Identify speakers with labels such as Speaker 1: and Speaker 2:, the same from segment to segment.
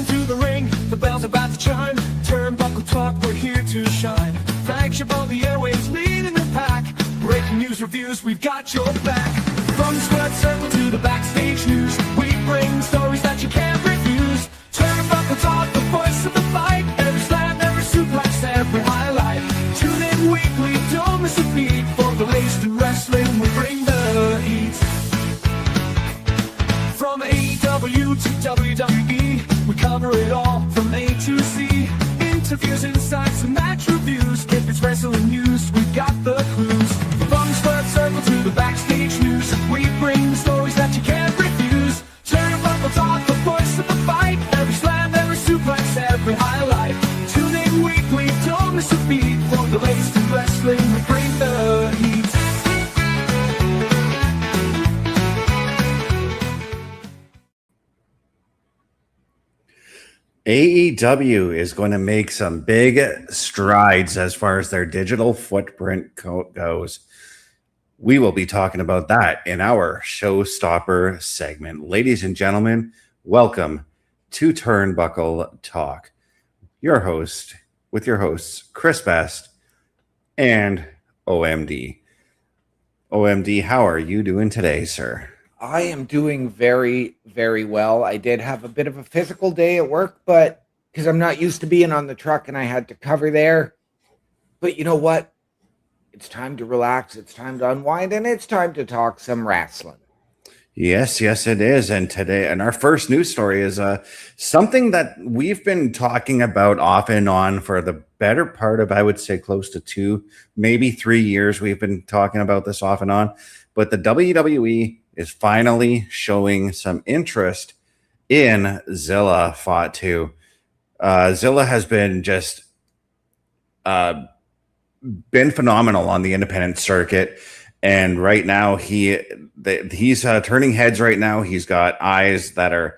Speaker 1: into the ring, the bell's about to chime. Turnbuckle talk, we're here to shine. Flagship on the airways, leading the pack. Breaking news reviews, we've got your back. From the squared circle to the backstage news, we bring stories that you can't refuse. Turnbuckle talk, the voice of the fight. Every slam, every suplex, every highlight. Tune in weekly, don't miss a beat. For the latest in wrestling, we bring the heat. From AEW to WWE, we cover it all from A to Z. Interviews, insights, and match reviews. If it's wrestling news, we've got the clues. From the squared circle to the backstage news, we bring the stories that you can't refuse. Turnbuckle talk, the voice of the fight. Every slam, every suplex, every highlight. Tune in weekly, don't miss a beat. For the latest in wrestling, we bring the heat.
Speaker 2: AEW is going to make some big strides as far as their digital footprint goes. We will be talking about that in our showstopper segment. Ladies and gentlemen, welcome to Turnbuckle Talk. Your host, with your hosts, Chris Best and OMD. OMD, how are you doing today, sir?
Speaker 3: I am doing very, very well. I did have a bit of a physical day at work, but because I'm not used to being on the truck and I had to cover there. But you know what? It's time to relax. It's time to unwind, and it's time to talk some wrestling.
Speaker 2: Yes, it is. And today, and our first news story is something that we've been talking about off and on for the better part of, I would say, close to 2, maybe 3 years. We've been talking about this off and on, but the WWE is finally showing some interest in Zilla Fatu. Zilla has been just been phenomenal on the independent circuit, and right now he's turning heads. Right now, he's got eyes that are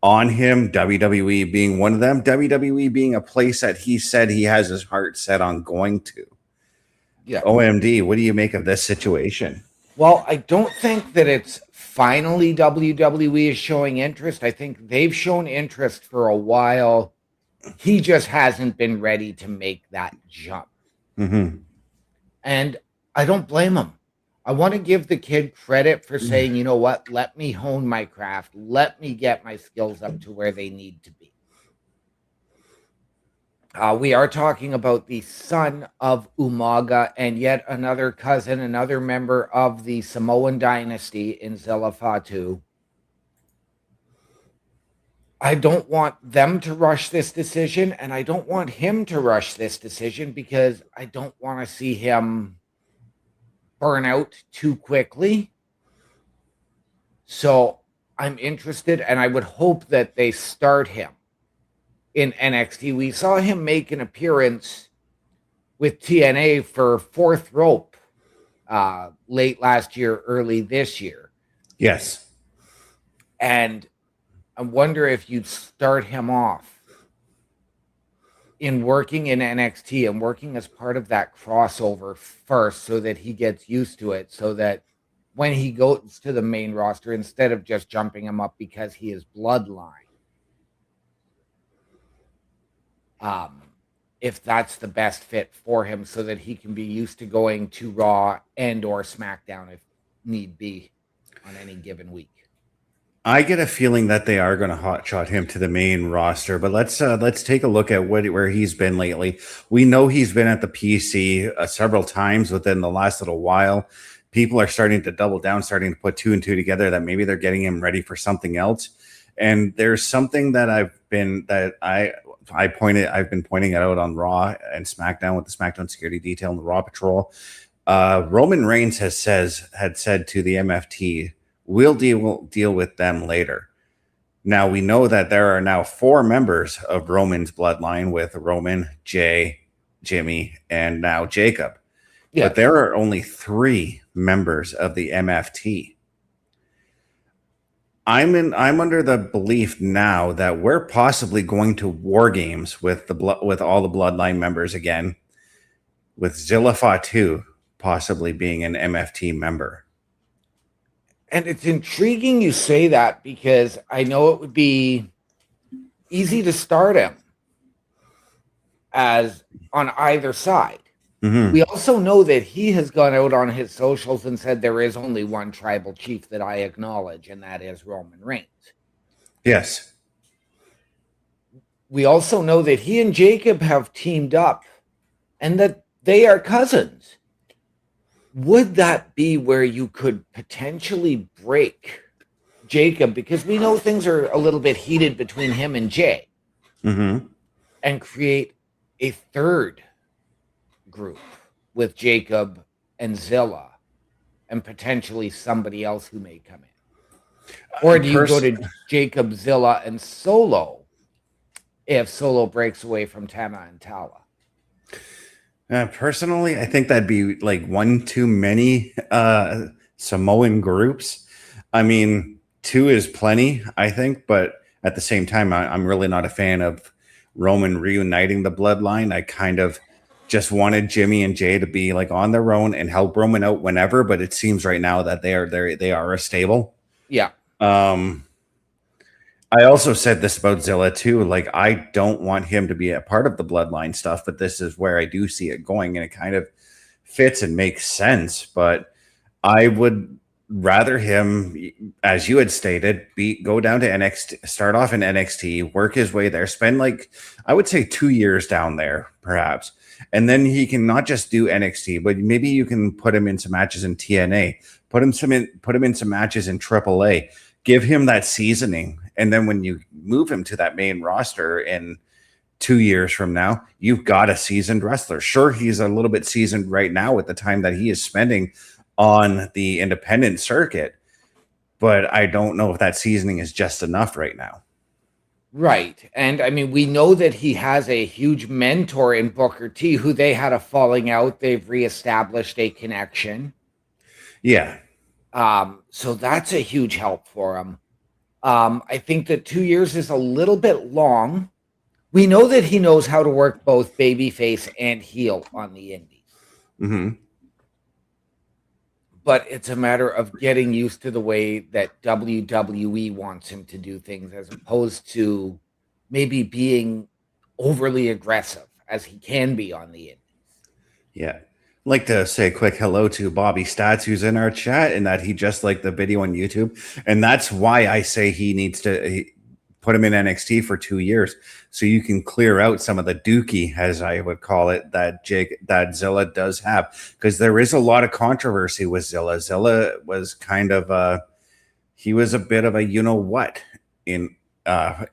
Speaker 2: on him. WWE being one of them. WWE being a place that he said he has his heart set on going to.
Speaker 3: Yeah.
Speaker 2: OMD, what do you make of this situation?
Speaker 3: Well, I don't think that it's finally WWE is showing interest. I think they've shown interest for a while. He just hasn't been ready to make that jump.
Speaker 2: Mm-hmm.
Speaker 3: And I don't blame him. I want to give the kid credit for saying, you know what, let me hone my craft. Let me get my skills up to where they need to be. We are talking about the son of Umaga and yet another cousin, another member of the Samoan dynasty in Zilla Fatu. I don't want them to rush this decision, and I don't want him to rush this decision because I don't want to see him burn out too quickly. So I'm interested, and I would hope that they start him in NXT. We saw him make an appearance with TNA for Fourth Rope late last year, early this year.
Speaker 2: Yes.
Speaker 3: And I wonder if you'd start him off in working in NXT and working as part of that crossover first so that he gets used to it, so that when he goes to the main roster, instead of just jumping him up because he is bloodline, if that's the best fit for him, so that he can be used to going to Raw and or SmackDown if need be on any given week.
Speaker 2: I get a feeling that they are going to hotshot him to the main roster, but let's take a look at where he's been lately. We know he's been at the PC several times within the last little while. People are starting to double down, starting to put 2 and 2 together that maybe they're getting him ready for something else. And there's something that I've been pointing it out on Raw and SmackDown with the SmackDown Security Detail and the Raw Patrol. Roman Reigns had said to the MFT, we'll deal with them later. Now we know that there are now 4 members of Roman's bloodline with Roman, Jay, Jimmy, and now Jacob. Yes. But there are only 3 members of the MFT. I'm under the belief now that we're possibly going to War Games with all the bloodline members again, with Zilla Fatu possibly being an MFT member.
Speaker 3: And it's intriguing you say that, because I know it would be easy to start him as on either side.
Speaker 2: Mhm.
Speaker 3: We also know that he has gone out on his socials and said there is only one tribal chief that I acknowledge, and that is Roman Reigns.
Speaker 2: Yes.
Speaker 3: We also know that he and Jacob have teamed up and that they are cousins. Would that be where you could potentially break Jacob? Because we know things are a little bit heated between him and Jay,
Speaker 2: Mm-hmm.
Speaker 3: and create a third group with Jacob and Zilla and potentially somebody else who may come in? Or do you go to Jacob, Zilla, and Solo if Solo breaks away from Tama and Tala?
Speaker 2: Personally, I think that'd be like one too many Samoan groups. I mean, two is plenty, I think, but at the same time, I'm really not a fan of Roman reuniting the bloodline. I kind of just wanted Jimmy and Jay to be like on their own and help Roman out whenever, but it seems right now that they are a stable.
Speaker 3: Yeah.
Speaker 2: I also said this about Zilla too. Like, I don't want him to be a part of the bloodline stuff, but this is where I do see it going, and it kind of fits and makes sense. But I would rather him, as you had stated, go down to NXT, start off in NXT, work his way there, spend like I would say 2 years down there, perhaps, and then he can not just do NXT, but maybe you can put him in some matches in TNA, put him in some matches in AAA, give him that seasoning. And then when you move him to that main roster in 2 years from now, you've got a seasoned wrestler. Sure, he's a little bit seasoned right now with the time that he is spending on the independent circuit, but I don't know if that seasoning is just enough right now.
Speaker 3: Right. And I mean, we know that he has a huge mentor in Booker T, who they had a falling out. They've reestablished a connection.
Speaker 2: Yeah.
Speaker 3: So that's a huge help for him. I think that 2 years is a little bit long. We know that he knows how to work both babyface and heel on the indies.
Speaker 2: Mm-hmm.
Speaker 3: But it's a matter of getting used to the way that WWE wants him to do things, as opposed to maybe being overly aggressive as he can be on the indies.
Speaker 2: Yeah. I'd like to say a quick hello to Bobby Stats, who's in our chat, and that he just liked the video on YouTube. And that's why I say he needs to put him in NXT for 2 years, so you can clear out some of the dookie, as I would call it, that Zilla does have, because there is a lot of controversy with Zilla. Zilla was kind of he was a bit of a you know what in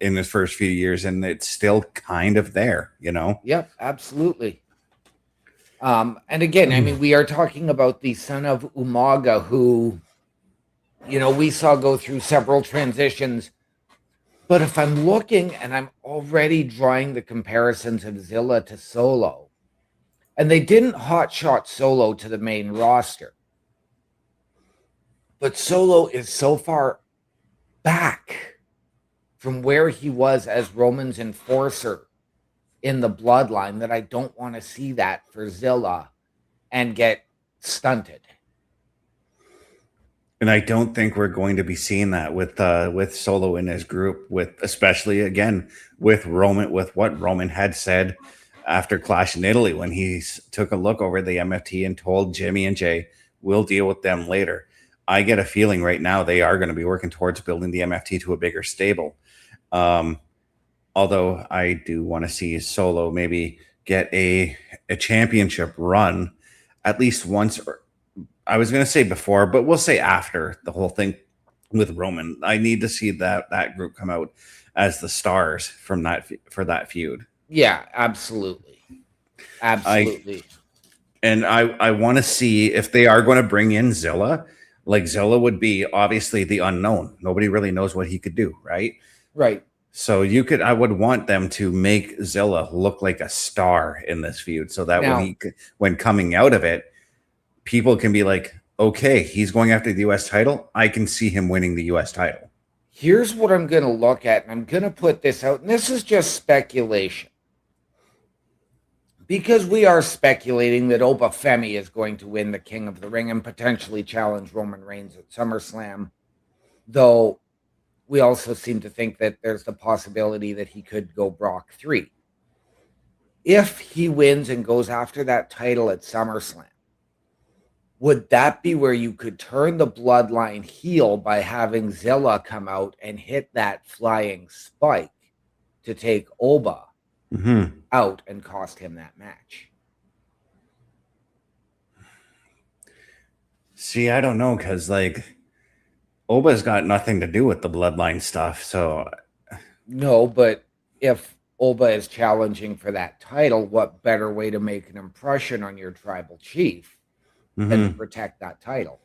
Speaker 2: his first few years, and it's still kind of there, you know.
Speaker 3: Yep, absolutely. And again, I mean, we are talking about the son of Umaga, who, you know, we saw go through several transitions. But if I'm looking and I'm already drawing the comparisons of Zilla to Solo, and they didn't hotshot Solo to the main roster, but Solo is so far back from where he was as Roman's enforcer in the bloodline that I don't want to see that for Zilla and get stunted.
Speaker 2: And I don't think we're going to be seeing that with Solo in his group, with especially again with Roman, with what Roman had said after Clash in Italy when he took a look over the MFT and told Jimmy and Jay, "We'll deal with them later." I get a feeling right now they are going to be working towards building the MFT to a bigger stable. Although I do want to see Solo maybe get a championship run at least once. I was going to say before, but we'll say after the whole thing with Roman. I need to see that group come out as the stars from for that feud.
Speaker 3: Yeah, absolutely. Absolutely.
Speaker 2: I want to see if they are going to bring in Zilla. Like, Zilla would be obviously the unknown. Nobody really knows what he could do, right?
Speaker 3: Right.
Speaker 2: So I would want them to make Zilla look like a star in this feud, so that when coming out of it, people can be like, okay, he's going after the U.S. title. I can see him winning the U.S. title.
Speaker 3: Here's what I'm going to look at, and I'm going to put this out, and this is just speculation. Because we are speculating that Obafemi is going to win the King of the Ring and potentially challenge Roman Reigns at SummerSlam, though we also seem to think that there's the possibility that he could go Brock 3. If he wins and goes after that title at SummerSlam, would that be where you could turn the bloodline heel by having Zilla come out and hit that flying spike to take Oba out and cost him that match?
Speaker 2: See, I don't know, because like Oba's got nothing to do with the bloodline stuff. So
Speaker 3: No, but if Oba is challenging for that title, what better way to make an impression on your tribal chief than to protect that title?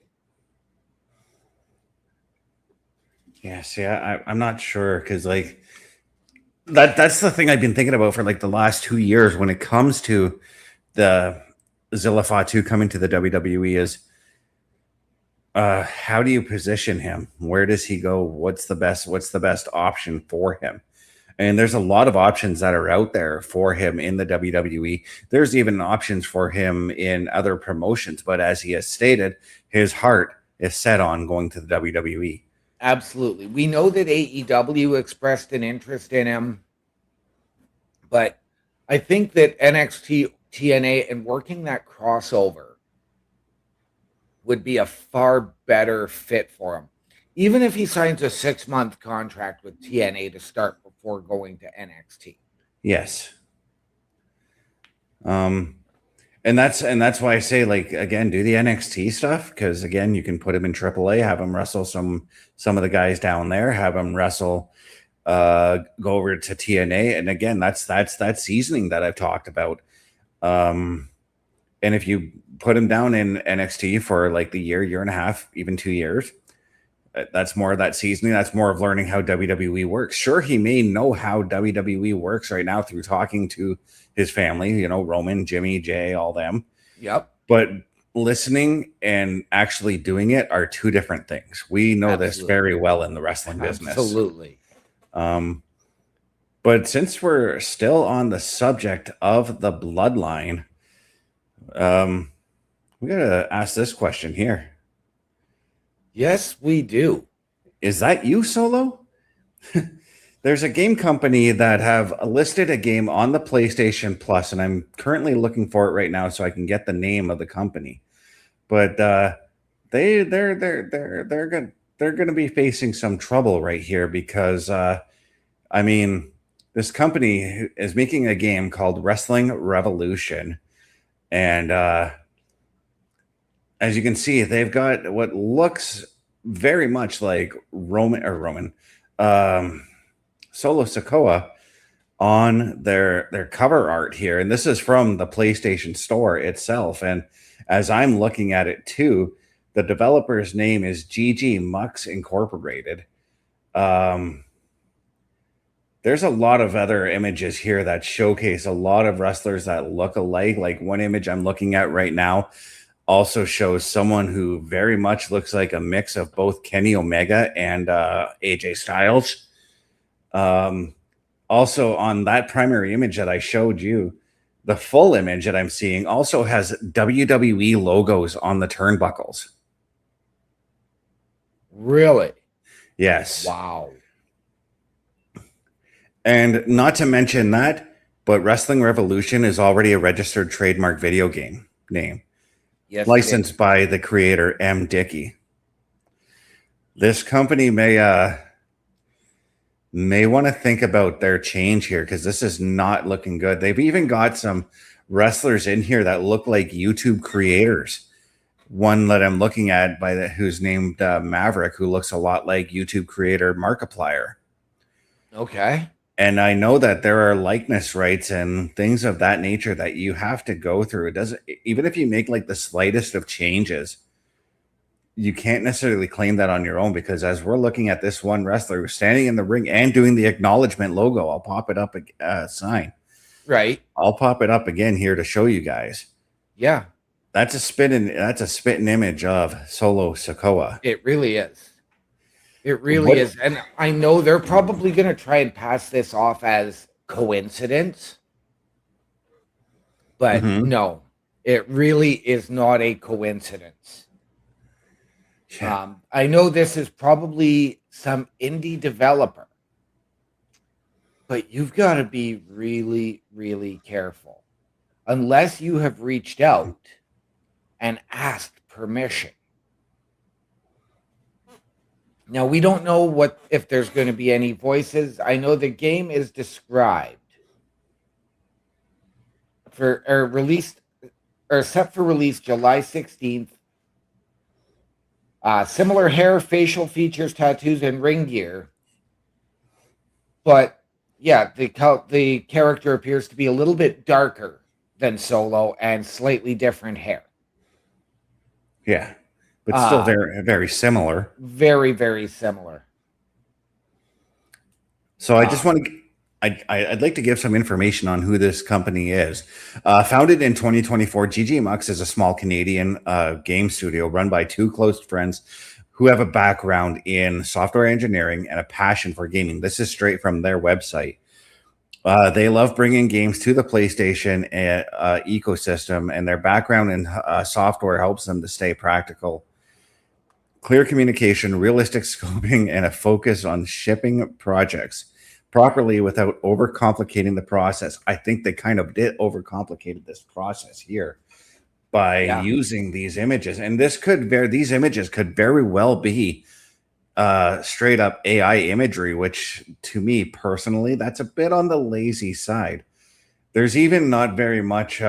Speaker 2: Yeah, see, I'm not sure, because like that's the thing I've been thinking about for like the last 2 years when it comes to the Zilla Fatu coming to the WWE is how do you position him? Where does he go? What's the best option for him? And there's a lot of options that are out there for him in the WWE. There's even options for him in other promotions, but as he has stated, his heart is set on going to the WWE.
Speaker 3: Absolutely. We know that AEW expressed an interest in him, but I think that NXT, TNA, and working that crossover would be a far better fit for him. Even if he signs a 6-month contract with TNA to start before going to NXT.
Speaker 2: Yes. And that's why I say, like, again, do the NXT stuff, because again, you can put him in AAA, have him wrestle some of the guys down there, have him wrestle, go over to TNA, and again, that's that seasoning that I've talked about. And if you put him down in NXT for like the year and a half, even 2 years, that's more of that seasoning. That's more of learning how WWE works. Sure, he may know how WWE works right now through talking to his family, you know, Roman, Jimmy, Jay, all them.
Speaker 3: Yep.
Speaker 2: But listening and actually doing it are two different things. We know this very well in the wrestling business.
Speaker 3: Absolutely.
Speaker 2: But since we're still on the subject of the bloodline, we gotta ask this question here.
Speaker 3: Yes, we do.
Speaker 2: Is that you, Solo? There's a game company that have listed a game on the PlayStation Plus, and I'm currently looking for it right now so I can get the name of the company. But they're going to be facing some trouble right here because I mean, this company is making a game called Wrestling Revolution, and as you can see, they've got what looks very much like Solo Sikoa on their cover art here. And this is from the PlayStation Store itself. And as I'm looking at it too, the developer's name is GG Mux Incorporated. There's a lot of other images here that showcase a lot of wrestlers that look alike. Like one image I'm looking at right now also shows someone who very much looks like a mix of both Kenny Omega and AJ Styles. Also on that primary image that I showed you, the full image that I'm seeing also has WWE logos on the turnbuckles.
Speaker 3: Really?
Speaker 2: Yes.
Speaker 3: Wow.
Speaker 2: And not to mention that, but Wrestling Revolution is already a registered trademark video game name.
Speaker 3: Yes,
Speaker 2: licensed by the creator M. Dickey. This company may want to think about their change here because this is not looking good. They've even got some wrestlers in here that look like YouTube creators. One that I'm looking at who's named Maverick, who looks a lot like YouTube creator Markiplier.
Speaker 3: Okay.
Speaker 2: And I know that there are likeness rights and things of that nature that you have to go through. It doesn't, even if you make like the slightest of changes, you can't necessarily claim that on your own, because as we're looking at this one wrestler who's standing in the ring and doing the acknowledgement logo, I'll pop it up sign.
Speaker 3: Right.
Speaker 2: I'll pop it up again here to show you guys.
Speaker 3: Yeah.
Speaker 2: That's a spitting image of Solo Sikoa.
Speaker 3: It really is. It really is. And I know they're probably going to try and pass this off as coincidence. But no, it really is not a coincidence.
Speaker 2: Yeah.
Speaker 3: I know this is probably some indie developer, but you've got to be really, really careful unless you have reached out and asked permission. Now, we don't know if there's going to be any voices. I know the game is described for set for release July 16th. Similar hair, facial features, tattoos, and ring gear. But yeah, the character appears to be a little bit darker than Solo and slightly different hair.
Speaker 2: Yeah. But still very, very similar.
Speaker 3: Very, very similar.
Speaker 2: So I just want to, I'd like to give some information on who this company is. Founded in 2024, GG Mux is a small Canadian game studio run by two close friends who have a background in software engineering and a passion for gaming. This is straight from their website. They love bringing games to the PlayStation ecosystem, and their background in software helps them to stay practical. Clear communication, realistic scoping, and a focus on shipping projects properly without overcomplicating the process. I think they kind of did overcomplicated this process here by using these images. And these images could very well be straight up AI imagery, which to me personally, that's a bit on the lazy side. There's even not very much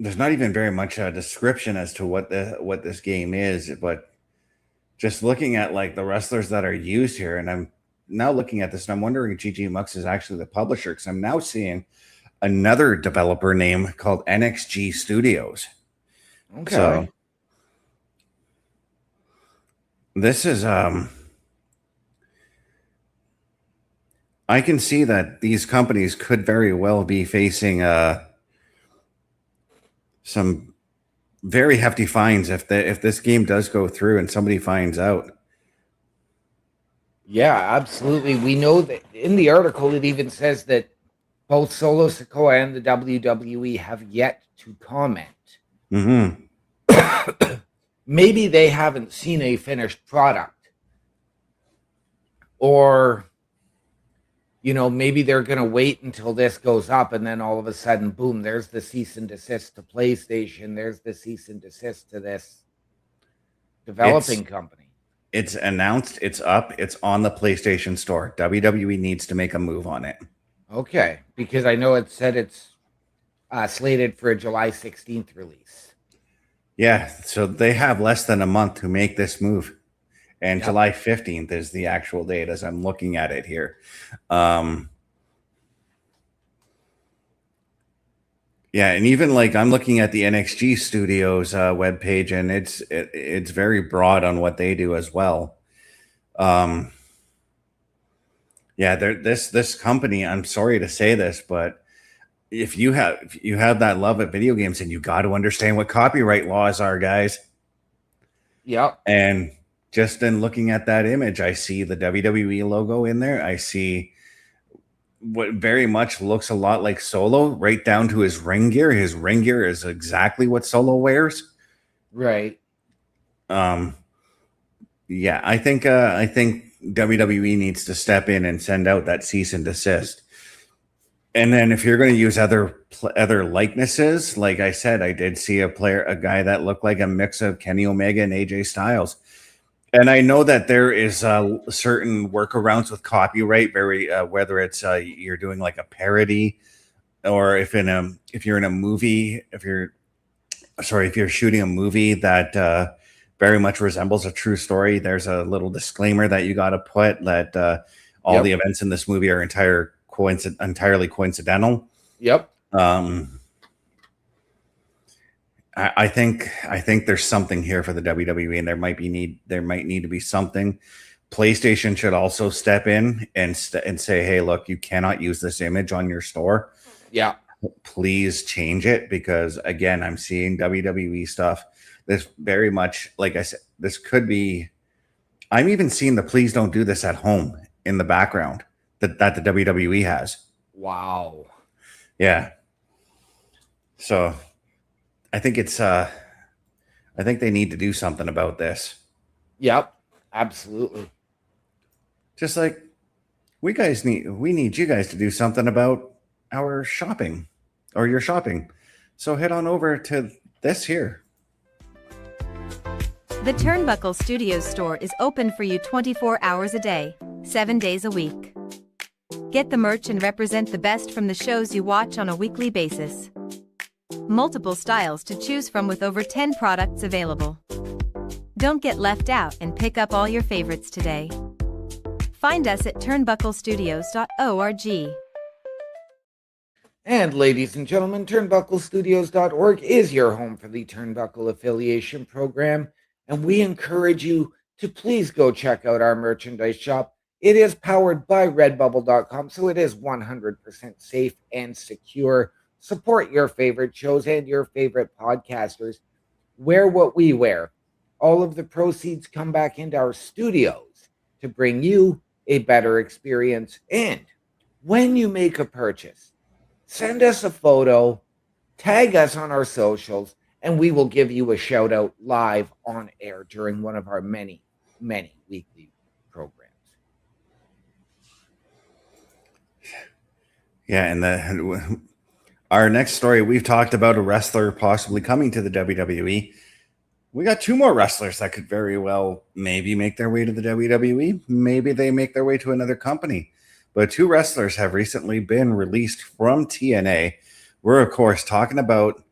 Speaker 2: there's not even very much description as to what this game is, but just looking at like the wrestlers that are used here, and I'm now looking at this and I'm wondering if GG Mux is actually the publisher, because I'm now seeing another developer name called NXG Studios.
Speaker 3: Okay.
Speaker 2: So this is I can see that these companies could very well be facing some very hefty fines if this game does go through and somebody finds out.
Speaker 3: Yeah, absolutely. We know that in the article, it even says that both Solo Sikoa and the WWE have yet to comment.
Speaker 2: Mm-hmm.
Speaker 3: Maybe they haven't seen a finished product, or maybe they're going to wait until this goes up, and then all of a sudden, boom, there's the cease and desist to PlayStation. There's the cease and desist to this developing company.
Speaker 2: It's announced, it's up, it's on the PlayStation Store. WWE needs to make a move on it.
Speaker 3: Okay, because I know it said it's slated for a July 16th release.
Speaker 2: Yeah, so they have less than a month to make this move. And July 15th is the actual date as I'm looking at it here. Yeah, and even like I'm looking at the NXG Studios webpage, and it's very broad on what they do as well. Yeah, this company, I'm sorry to say this, but if you have that love of video games, and you got to understand what copyright laws are, guys.
Speaker 3: Yeah.
Speaker 2: And just in looking at that image, I see the WWE logo in there. I see what very much looks a lot like Solo, right down to his ring gear. His ring gear is exactly what Solo wears.
Speaker 3: Right.
Speaker 2: Yeah, I think WWE needs to step in and send out that cease and desist. And then if you're going to use other likenesses, like I said, I did see a guy that looked like a mix of Kenny Omega and AJ Styles. And I know that there is certain workarounds with copyright, whether it's you're doing like a parody, or if you're in a movie, if you're shooting a movie that very much resembles a true story, there's a little disclaimer that you got to put that all the events in this movie are entirely coincidental.
Speaker 3: Yep.
Speaker 2: I think there's something here for the WWE, and there might need to be something. PlayStation should also step in and say, hey, look, you cannot use this image on your store.
Speaker 3: Yeah.
Speaker 2: Please change it, because again, I'm seeing WWE stuff. This very much, like I said, this could be. I'm even seeing the "please don't do this at home" in the background that the WWE has.
Speaker 3: Wow.
Speaker 2: Yeah. So I think I think they need to do something about this.
Speaker 3: Yep, absolutely.
Speaker 2: Just like we need you guys to do something about our shopping or your shopping. So head on over to this here.
Speaker 4: The Turnbuckle Studios store is open for you 24 hours a day, 7 days a week. Get the merch and represent the best from the shows you watch on a weekly basis. Multiple styles to choose from with over 10 products available. Don't get left out and pick up all your favorites today. Find us at turnbucklestudios.org.
Speaker 3: And ladies and gentlemen, turnbucklestudios.org is your home for the Turnbuckle Affiliation Program. And we encourage you to please go check out our merchandise shop. It is powered by redbubble.com, so it is 100% safe and secure. Support your favorite shows and your favorite podcasters. Wear what we wear. All of the proceeds come back into our studios to bring you a better experience. And when you make a purchase, send us a photo, tag us on our socials, and we will give you a shout out live on air during one of our many, many weekly programs.
Speaker 2: Yeah, and our next story, we've talked about a wrestler possibly coming to the WWE. We got 2 more wrestlers that could very well maybe make their way to the WWE. Maybe they make their way to another company. But 2 wrestlers have recently been released from TNA. We're, of course, talking about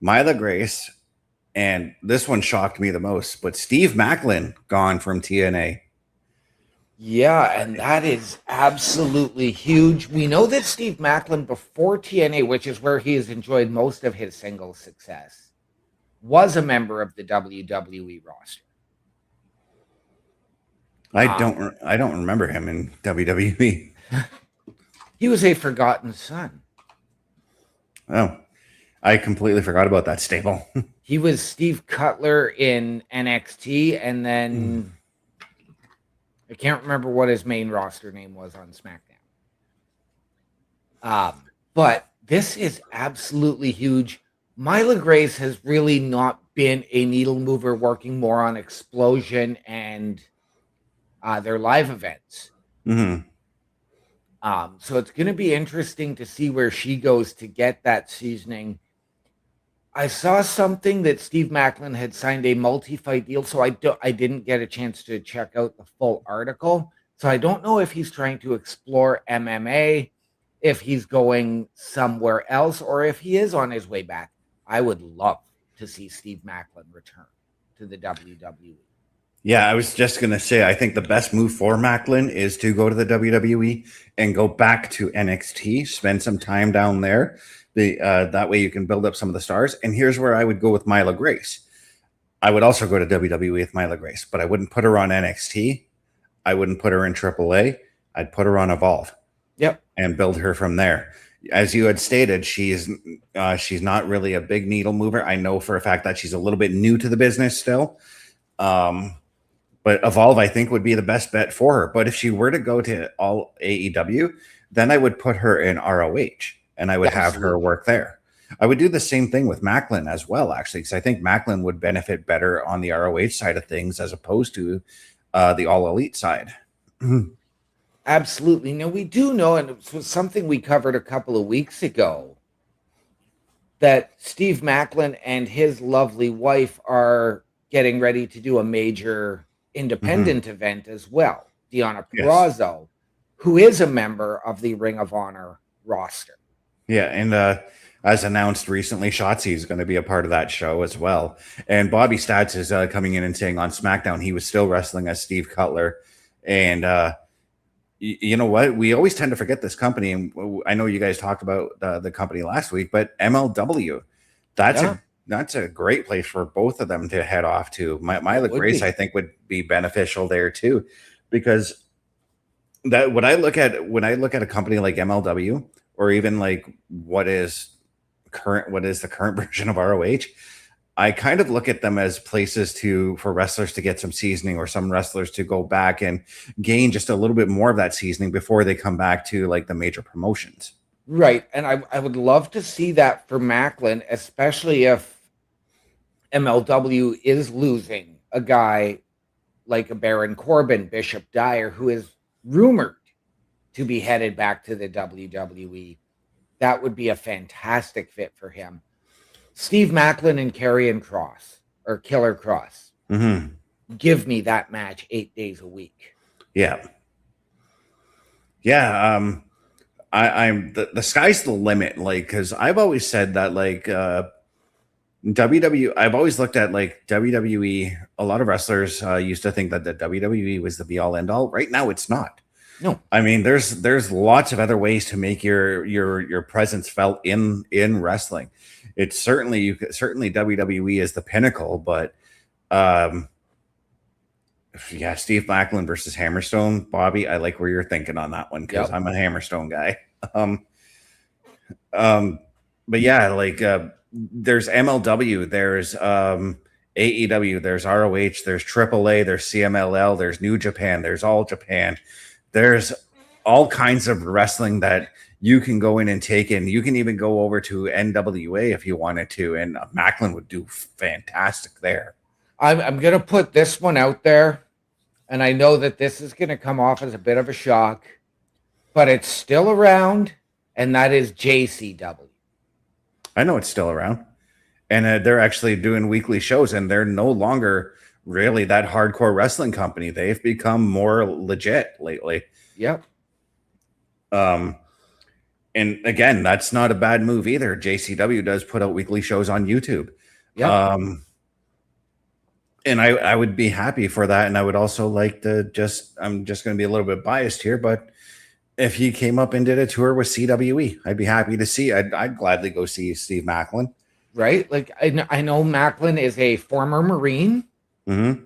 Speaker 2: Myla Grace, and this one shocked me the most, but Steve Maclin gone from TNA.
Speaker 3: Yeah, and that is absolutely huge. We know that Steve Maclin, before TNA, which is where he has enjoyed most of his singles success, was a member of the WWE roster.
Speaker 2: I don't remember him in WWE.
Speaker 3: He was a forgotten son.
Speaker 2: Oh, I completely forgot about that stable.
Speaker 3: He was Steve Cutler in NXT, and then I can't remember what his main roster name was on SmackDown. But this is absolutely huge. Myla Grace has really not been a needle mover, working more on Explosion and their live events.
Speaker 2: Mm-hmm.
Speaker 3: So it's going to be interesting to see where she goes to get that seasoning. I saw something that Steve Maclin had signed a multi-fight deal, so I didn't get a chance to check out the full article. So I don't know if he's trying to explore MMA, if he's going somewhere else, or if he is on his way back. I would love to see Steve Maclin return to the WWE.
Speaker 2: Yeah, I was just going to say, I think the best move for Maclin is to go to the WWE and go back to NXT, spend some time down there. That way you can build up some of the stars. And here's where I would go with Myla Grace. I would also go to WWE with Myla Grace, but I wouldn't put her on NXT. I wouldn't put her in AAA. I'd put her on Evolve.
Speaker 3: Yep.
Speaker 2: And build her from there. As you had stated, she's not really a big needle mover. I know for a fact that she's a little bit new to the business still. But Evolve, I think, would be the best bet for her. But if she were to go to all AEW, then I would put her in ROH and I would have her work there. I would do the same thing with Maclin as well, actually, because I think Maclin would benefit better on the ROH side of things as opposed to the All Elite side.
Speaker 3: Absolutely. Now, we do know, and it was something we covered a couple of weeks ago, that Steve Maclin and his lovely wife are getting ready to do a major independent event as well. Deonna Purrazzo, who is a member of the Ring of Honor roster.
Speaker 2: Yeah, and as announced recently, Shotzi is going to be a part of that show as well. And Bobby Stats is coming in and saying on SmackDown he was still wrestling as Steve Cutler. And you know what? We always tend to forget this company. And I know you guys talked about the company last week, but MLW, that's a great place for both of them to head off to. Myla Grace, I think, would be beneficial there too, because that when I look at a company like MLW, or even like what is the current version of ROH, I kind of look at them as places for wrestlers to get some seasoning, or some wrestlers to go back and gain just a little bit more of that seasoning before they come back to like the major promotions.
Speaker 3: Right. And I would love to see that for Macklin, especially if MLW is losing a guy like a Baron Corbin, Bishop Dyer, who is rumored to be headed back to the WWE. That would be a fantastic fit for him. Steve Macklin and Karrion Kross, or Killer Cross.
Speaker 2: Mm-hmm.
Speaker 3: Give me that match 8 days a week.
Speaker 2: Yeah. Yeah. I'm the sky's the limit. Like, because I've always said that, like, I've always looked at like WWE. A lot of wrestlers used to think that the WWE was the be all end all. Right now, it's not.
Speaker 3: No,
Speaker 2: I mean, there's lots of other ways to make your presence felt in wrestling. It's certainly WWE is the pinnacle, but yeah, Steve Macklin versus Hammerstone, Bobby. I like where you're thinking on that one because I'm a Hammerstone guy. But yeah, like there's MLW, there's AEW, there's ROH, there's AAA, there's CMLL, there's New Japan, there's All Japan. There's all kinds of wrestling that you can go in and take in. You can even go over to NWA if you wanted to, and Macklin would do fantastic there.
Speaker 3: I'm going to put this one out there, and I know that this is going to come off as a bit of a shock, but it's still around, and that is JCW.
Speaker 2: I know it's still around, and they're actually doing weekly shows, and they're no longer really that hardcore wrestling company. They've become more legit lately.
Speaker 3: Yep.
Speaker 2: And again, that's not a bad move either. JCW does put out weekly shows on YouTube.
Speaker 3: Yep.
Speaker 2: And I would be happy for that. And I would also like to I'm just going to be a little bit biased here, but if he came up and did a tour with CWE, I'd be happy to see. I'd gladly go see Steve Macklin.
Speaker 3: Right? Like I know Macklin is a former Marine,
Speaker 2: mm-hmm.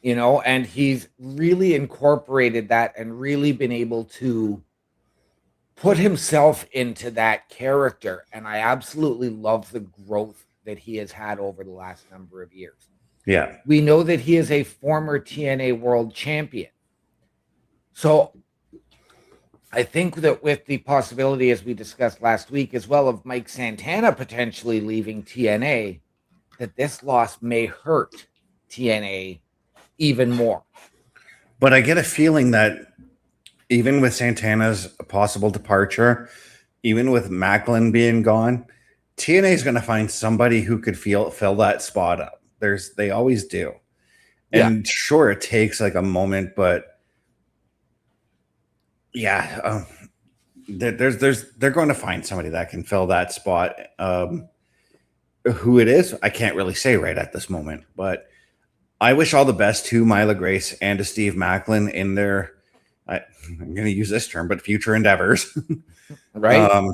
Speaker 3: you know, and he's really incorporated that and really been able to put himself into that character. And I absolutely love the growth that he has had over the last number of years.
Speaker 2: Yeah.
Speaker 3: We know that he is a former TNA world champion. So I think that with the possibility, as we discussed last week, as well, of Mike Santana potentially leaving TNA, that this loss may hurt TNA even more.
Speaker 2: But I get a feeling that even with Santana's possible departure, even with Macklin being gone, TNA is going to find somebody who could fill that spot up. They always do. And sure, it takes like a moment, but yeah, they're going to find somebody that can fill that spot. Who it is, I can't really say right at this moment, but I wish all the best to Myla Grace and to Steve Macklin in their, I'm going to use this term, but future endeavors.
Speaker 3: Right.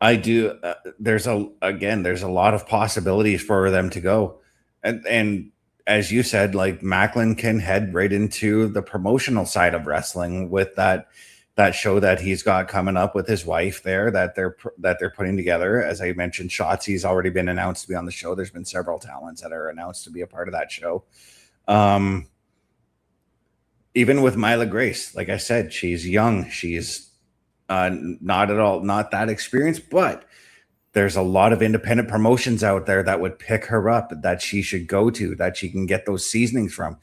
Speaker 2: I do. There's a lot of possibilities for them to go. And as you said, like Macklin can head right into the promotional side of wrestling with that show that he's got coming up with his wife there that they're putting together. As I mentioned, Shotzi's already been announced to be on the show. There's been several talents that are announced to be a part of that show. Even with Myla Grace, like I said, she's young. She's not that experienced, but there's a lot of independent promotions out there that would pick her up, that she should go to, that she can get those seasonings from.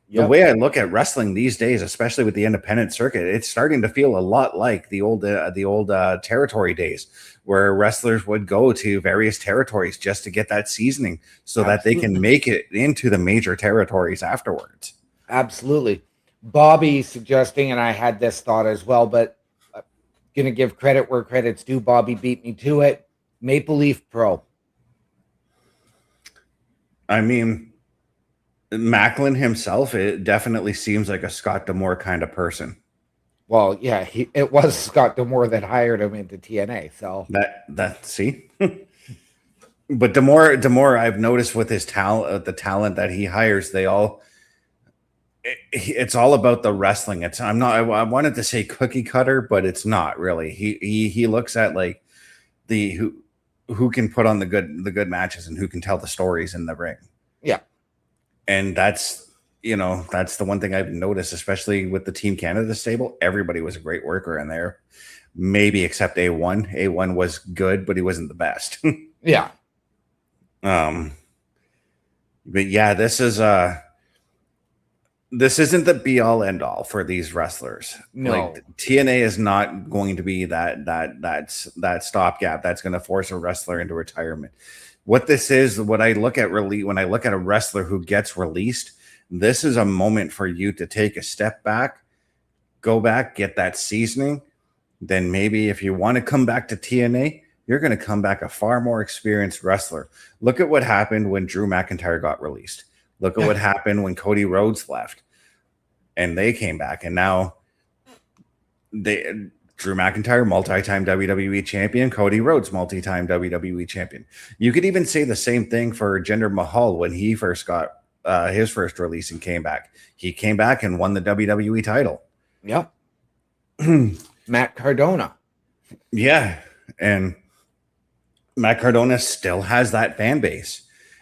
Speaker 2: Yep. The way I look at wrestling these days, especially with the independent circuit, it's starting to feel a lot like the old territory days, where wrestlers would go to various territories just to get that seasoning so that they can make it into the major territories afterwards.
Speaker 3: Absolutely. Bobby suggesting, and I had this thought as well, but I'm going to give credit where credit's due. Bobby beat me to it. Maple Leaf Pro.
Speaker 2: I mean, Macklin himself, it definitely seems like a Scott D'Amore kind of person.
Speaker 3: Well, yeah, it was Scott D'Amore that hired him into TNA. So
Speaker 2: that see, but D'Amore, I've noticed with his talent, the talent that he hires, it's all about the wrestling. I wanted to say cookie cutter, but it's not really. He looks at like who can put on the good matches and who can tell the stories in the ring.
Speaker 3: Yeah.
Speaker 2: And that's the one thing I've noticed, especially with the Team Canada stable. Everybody was a great worker in there. maybe except A1. A1 was good, but he wasn't the best.
Speaker 3: Yeah.
Speaker 2: But yeah, this isn't the be all end all for these wrestlers.
Speaker 3: No.
Speaker 2: Like TNA is not going to be that stopgap that's going to force a wrestler into retirement. What this is, what I look at when I look at a wrestler who gets released, this is a moment for you to take a step back, go back, get that seasoning. Then maybe if you want to come back to TNA, you're going to come back a far more experienced wrestler. Look at what happened when Drew McIntyre got released. Look at what happened when Cody Rhodes left and they came back. And now Drew McIntyre, multi-time WWE champion, Cody Rhodes, multi-time WWE champion. You could even say the same thing for Jinder Mahal when he first got his first release and came back. He came back and won the WWE title.
Speaker 3: Yep. Matt Cardona.
Speaker 2: Yeah. And Matt Cardona still has that fan base.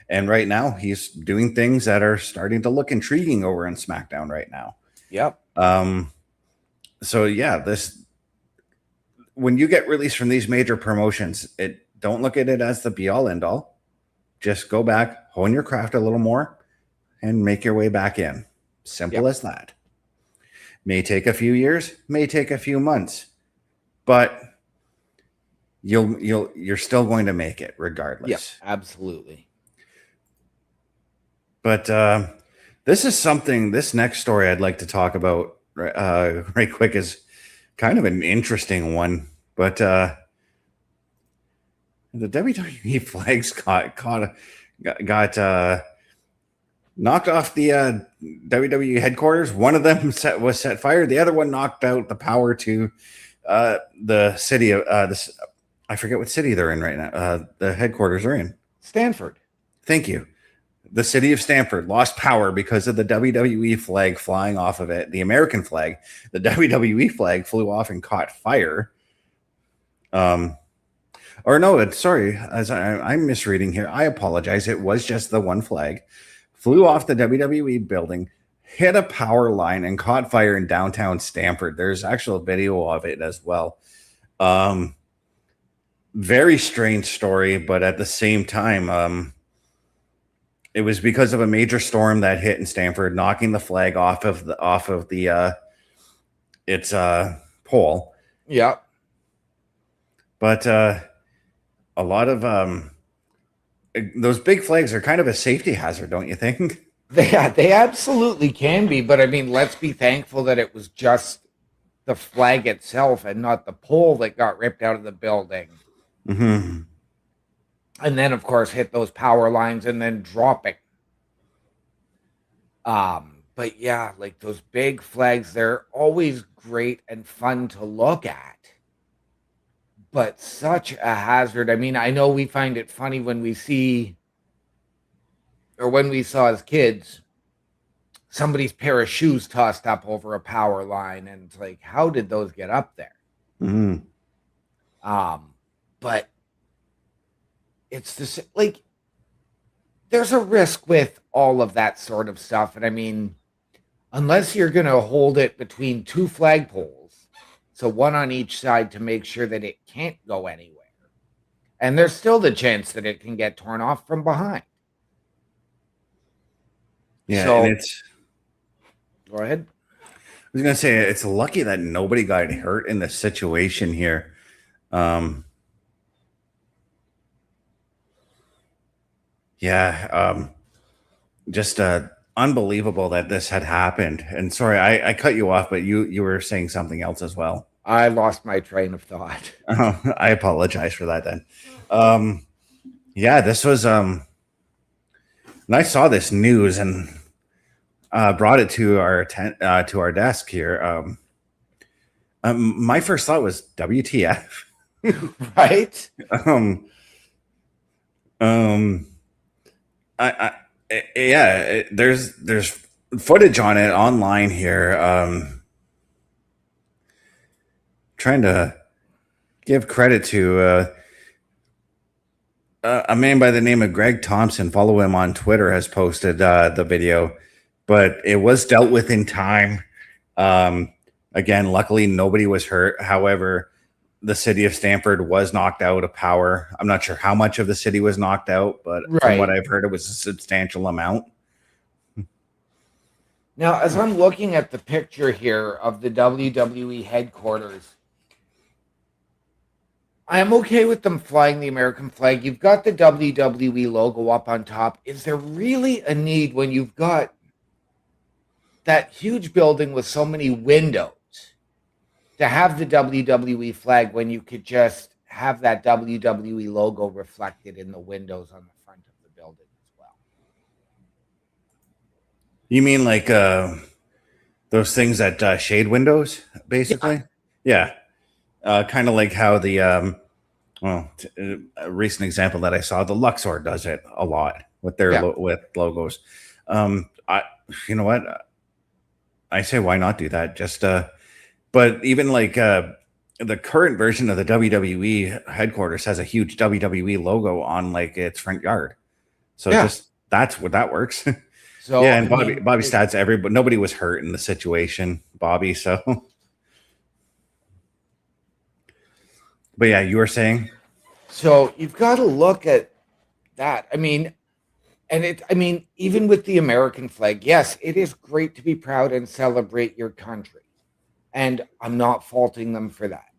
Speaker 2: And right now he's doing things that are starting to look intriguing over in SmackDown right now.
Speaker 3: Yep.
Speaker 2: So yeah, when you get released from these major promotions, don't look at it as the be all end all. Just go back, hone your craft a little more, and make your way back in. Simple as that. May take a few years, may take a few months, but you're still going to make it regardless.
Speaker 3: Yes, absolutely.
Speaker 2: But this next story I'd like to talk about right quick is kind of an interesting one. But the WWE flags got knocked off the WWE headquarters. One of them was set fire. The other one knocked out the power to the city of I forget what city they're in right now. The headquarters are in
Speaker 3: Stanford.
Speaker 2: Thank you. The city of Stanford lost power because of the WWE flag flying off of it. The American flag, the WWE flag, flew off and caught fire. Or no, sorry, as I'm misreading here. I apologize. It was just the one flag. Flew off the WWE building, hit a power line, and caught fire in downtown Stanford. There's actual video of it as well. Very strange story, but at the same time, it was because of a major storm that hit in Stanford, knocking the flag off of its pole.
Speaker 3: Yeah.
Speaker 2: But a lot of those big flags are kind of a safety hazard, don't you think?
Speaker 3: They absolutely can be, but I mean, let's be thankful that it was just the flag itself and not the pole that got ripped out of the building.
Speaker 2: Mm-hmm.
Speaker 3: And then, of course, hit those power lines and then drop it. But yeah, like those big flags, they're always great and fun to look at. But such a hazard. I mean, I know we find it funny when we see, or when we saw as kids, somebody's pair of shoes tossed up over a power line. And it's like, how did those get up there?
Speaker 2: Mm-hmm.
Speaker 3: But it's this, like, there's a risk with all of that sort of stuff. And I mean, unless you're going to hold it between two flagpoles, so one on each side to make sure that it can't go anywhere. And there's still the chance that it can get torn off from behind.
Speaker 2: Yeah,
Speaker 3: so,
Speaker 2: and
Speaker 3: go ahead.
Speaker 2: I was going to say, it's lucky that nobody got hurt in this situation here. Just unbelievable that this had happened. And sorry, I cut you off, but you were saying something else as well.
Speaker 3: I lost my train of thought.
Speaker 2: I apologize for that then. This was and I saw this news and brought it to our desk here. My first thought was WTF.
Speaker 3: Right?
Speaker 2: There's footage on it online here. Trying to give credit to a man by the name of Greg Thompson. Follow him on Twitter. Has posted the video, but it was dealt with in time. Again, luckily nobody was hurt. However, the city of Stamford was knocked out of power. I'm not sure how much of the city was knocked out, but from what
Speaker 3: Right.
Speaker 2: I've heard, it was a substantial amount.
Speaker 3: Now, as I'm looking at the picture here of the WWE headquarters, I am okay with them flying the American flag. You've got the WWE logo up on top. Is there really a need when you've got that huge building with so many windows to have the WWE flag when you could just have that WWE logo reflected in the windows on the front of the building as well?
Speaker 2: You mean like those things that shade windows, basically? Yeah. Kind of like how the a recent example that I saw, the Luxor does it a lot with their with logos. You know what? I say why not do that? Just but even like the current version of the WWE headquarters has a huge WWE logo on like its front yard. So just that's what that works.
Speaker 3: So
Speaker 2: yeah, and Bobby Stats, everybody, nobody was hurt in the situation, Bobby. So, but yeah, you were saying.
Speaker 3: So you've got to look at that. I mean, even with the American flag, yes, it is great to be proud and celebrate your country. And I'm not faulting them for that.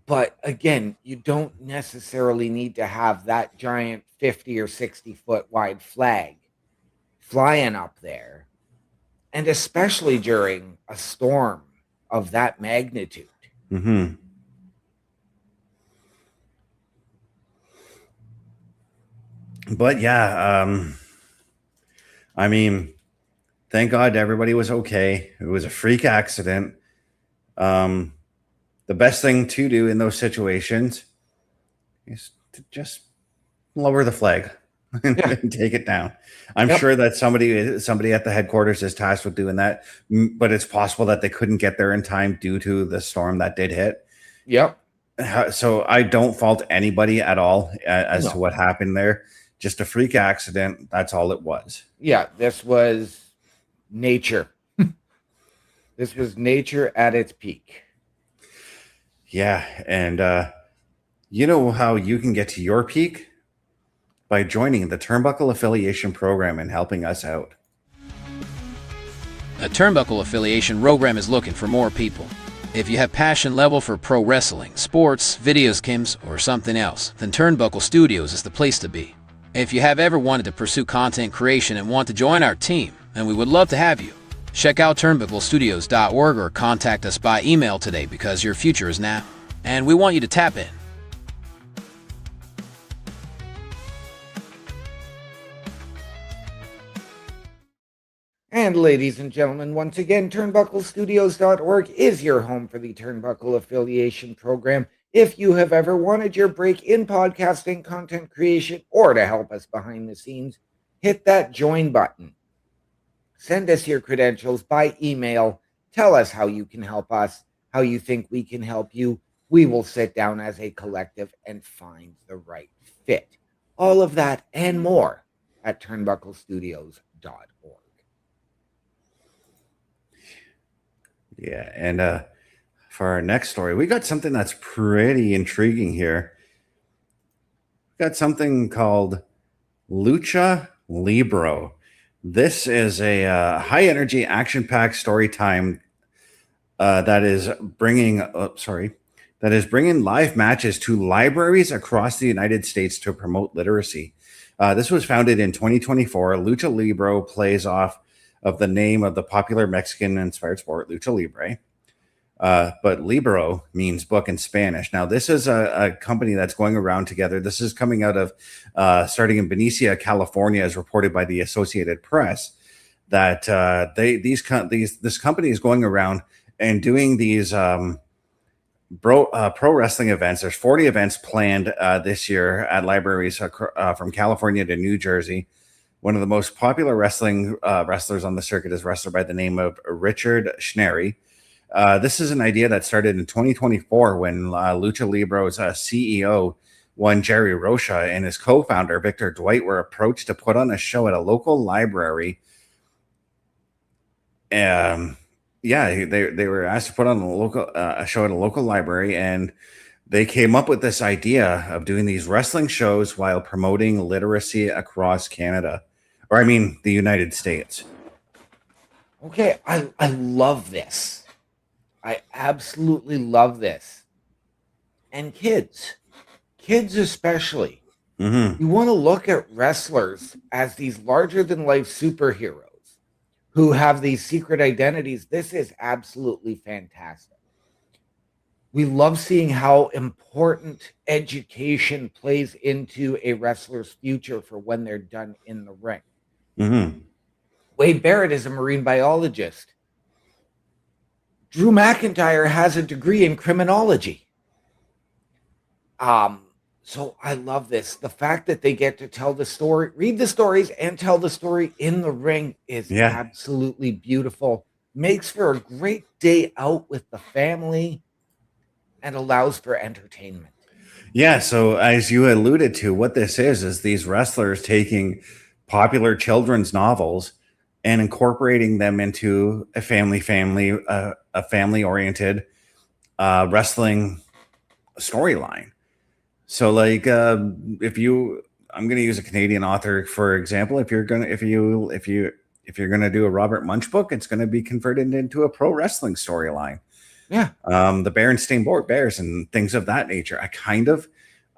Speaker 3: But again, you don't necessarily need to have that giant 50 or 60 foot wide flag flying up there. And especially during a storm of that magnitude.
Speaker 2: Mm-hmm. But yeah, I mean, thank God everybody was okay. It was a freak accident. The best thing to do in those situations is to just lower the flag and take it down. I'm sure that somebody at the headquarters is tasked with doing that, but it's possible that they couldn't get there in time due to the storm that did hit.
Speaker 3: Yep.
Speaker 2: So I don't fault anybody at all as to what happened there. Just a freak accident. That's all it was.
Speaker 3: Yeah, this was nature. This was nature at its peak.
Speaker 2: Yeah, and you know how you can get to your peak? By joining the Turnbuckle Affiliation Program and helping us out.
Speaker 5: A Turnbuckle Affiliation program is looking for more people. If you have passion level for pro wrestling, sports, videos games, or something else, then Turnbuckle Studios is the place to be. If you have ever wanted to pursue content creation and want to join our team, then we would love to have you. Check out turnbucklestudios.org or contact us by email today because your future is now, and we want you to tap in.
Speaker 3: And ladies and gentlemen, once again, turnbucklestudios.org is your home for the Turnbuckle Affiliation Program. If you have ever wanted your break in podcasting, content creation, or to help us behind the scenes, hit that join button. Send us your credentials by email. Tell us how you can help us, how you think we can help you. We will sit down as a collective and find the right fit. All of that and more at turnbucklestudios.org.
Speaker 2: Yeah, and for our next story, we got something that's pretty intriguing here. We got something called Lucha Libre. This is a high-energy, action-packed story time that is bringing live matches to libraries across the United States to promote literacy. This was founded in 2024. Lucha Libre plays off of the name of the popular Mexican-inspired sport, Lucha Libre. But Libro means book in Spanish. Now, this is a company that's going around together. This is coming out of starting in Benicia, California, as reported by the Associated Press, that this company is going around and doing these pro wrestling events. There's 40 events planned this year at libraries from California to New Jersey. One of the most popular wrestling wrestlers on the circuit is a wrestler by the name of Richard Schnary. This is an idea that started in 2024 when Lucha Libre's CEO, one Jerry Rocha, and his co-founder, Victor Dwight, were approached to put on a show at a local library. they were asked to put on a show at a local library, and they came up with this idea of doing these wrestling shows while promoting literacy across Canada, or I mean the United States.
Speaker 3: Okay, I love this. I absolutely love this. And kids especially.
Speaker 2: Mm-hmm.
Speaker 3: You want to look at wrestlers as these larger than life superheroes who have these secret identities. This is absolutely fantastic. We love seeing how important education plays into a wrestler's future for when they're done in the ring.
Speaker 2: Mm-hmm.
Speaker 3: Wade Barrett is a marine biologist. Drew McIntyre has a degree in criminology. So I love this. The fact that they get to tell the story, read the stories, and tell the story in the ring is absolutely beautiful. Makes for a great day out with the family and allows for entertainment.
Speaker 2: Yeah, so as you alluded to, what this is these wrestlers taking popular children's novels and incorporating them into a family-oriented wrestling storyline. So, like, I'm going to use a Canadian author for example. If you're gonna do a Robert Munch book, it's going to be converted into a pro wrestling storyline.
Speaker 3: Yeah.
Speaker 2: The Berenstain Bears and things of that nature.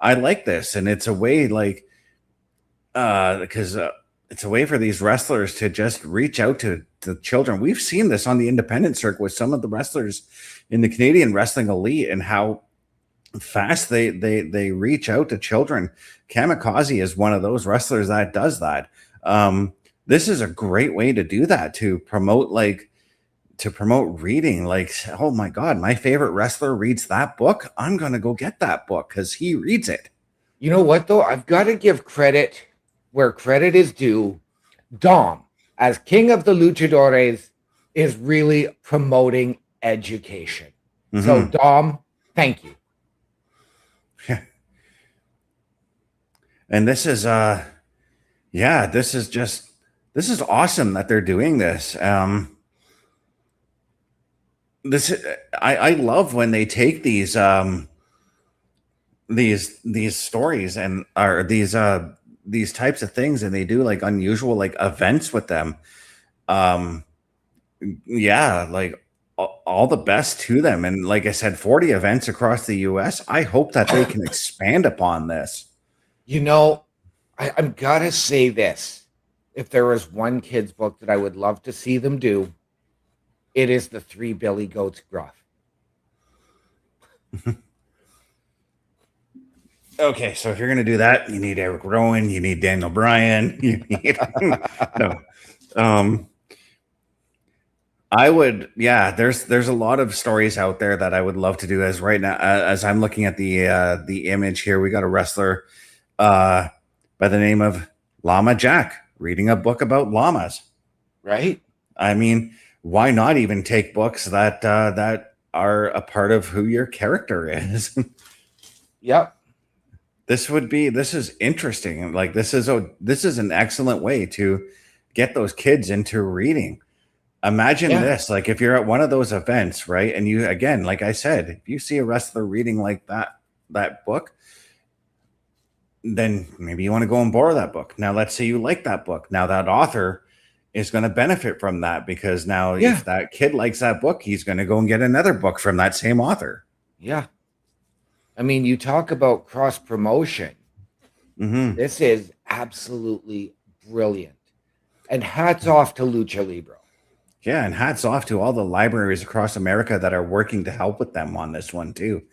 Speaker 2: I like this, and it's a way because it's a way for these wrestlers to just reach out to children. We've seen this on the independent circuit with some of the wrestlers in the Canadian Wrestling Elite and how fast they reach out to children. Kamikaze is one of those wrestlers that does that. This is a great way to do that, to promote reading. Like, oh my God, my favorite wrestler reads that book. I'm going to go get that book because he reads it.
Speaker 3: You know what, though? I've got to give credit where credit is due. Dom, as king of the luchadores, is really promoting education.
Speaker 2: Mm-hmm.
Speaker 3: So, Dom, thank you.
Speaker 2: Yeah. And this is awesome that they're doing this. I love when they take these stories and are these types of things, and they do like unusual like events with them. Like all the best to them. And like I said, 40 events across the US. I hope that they can expand upon this.
Speaker 3: You know, I'm gotta say this. If there was one kid's book that I would love to see them do, it is the Three Billy Goats Gruff.
Speaker 2: Okay, so if you're going to do that, you need Eric Rowan, you need Daniel Bryan, you need I would, there's a lot of stories out there that I would love to do. As right now, as I'm looking at the image here, we got a wrestler by the name of Llama Jack reading a book about llamas.
Speaker 3: Right? I
Speaker 2: mean, why not even take books that are a part of who your character is?
Speaker 3: Yep.
Speaker 2: This is interesting. Like this is an excellent way to get those kids into reading. Imagine this, like if you're at one of those events, right? And you, again, like I said, if you see a wrestler reading like that book, then maybe you want to go and borrow that book. Now, let's say you like that book. Now that author is going to benefit from that, because now if that kid likes that book, he's going to go and get another book from that same author.
Speaker 3: Yeah. I mean, you talk about cross promotion.
Speaker 2: Mm-hmm.
Speaker 3: This is absolutely brilliant. And hats off to Lucha Libre.
Speaker 2: Yeah, and hats off to all the libraries across America that are working to help with them on this one too.